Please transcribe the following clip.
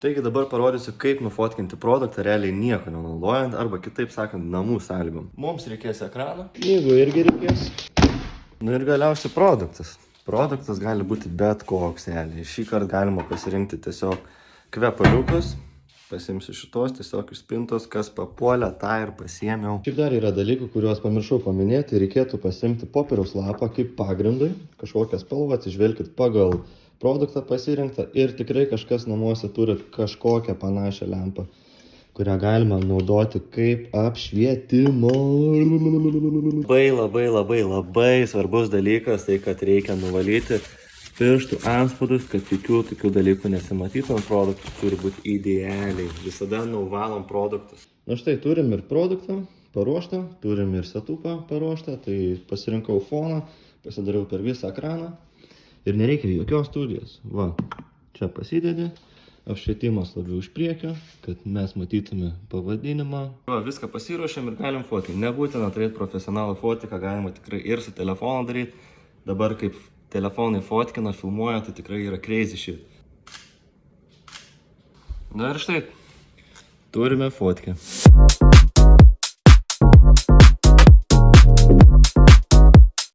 Taigi dabar parodysiu, kaip nufotkinti produktą realiai nieko nenaudojant arba kitaip sakant namų sąlygom. Mums reikės ekrano. Knygų irgi reikės. Nu ir galiausiai produktas. Produktas gali būti bet koks realiai. Šį kartą galima pasirinkti tiesiog kvepaliukus. Pasimsiu šitos tiesiog iš spintos, kas papuolė, tą ir pasiėmiau. Šiaip dar yra dalykų, kuriuos pamiršau paminėti. Reikėtų pasimti popieriaus lapą kaip pagrindui. Kažkokią spalvą atsižvelkit pagal produktą pasirinktą ir tikrai kažkas namuose turi kažkokią panašią lempą, kurią galima naudoti kaip apšvietimo. Labai svarbus dalykas tai, kad reikia nuvalyti pirštų antspaudus, kad jokių tokių dalykų nesimatytų ant produktų, turi būti idealiai. Visada nuvalom produktus. Na štai, turim ir produktą paruoštą, turim ir setupą paruoštą, tai pasirinkau foną, pasidariau per visą ekraną ir nereikia jokios studijos. Va, čia pasidedi, apšvietimas labiau iš priekio, kad mes matytume pavadinimą. Va, viską pasiruošėm ir galim fotkinti. Nebūtina turėti profesionalų fotiką, galima tikrai ir su telefonu daryti. Dabar kaip telefonai fotkina, filmuoja, tai tikrai yra crazy shit. Na ir štai, turime fotkę.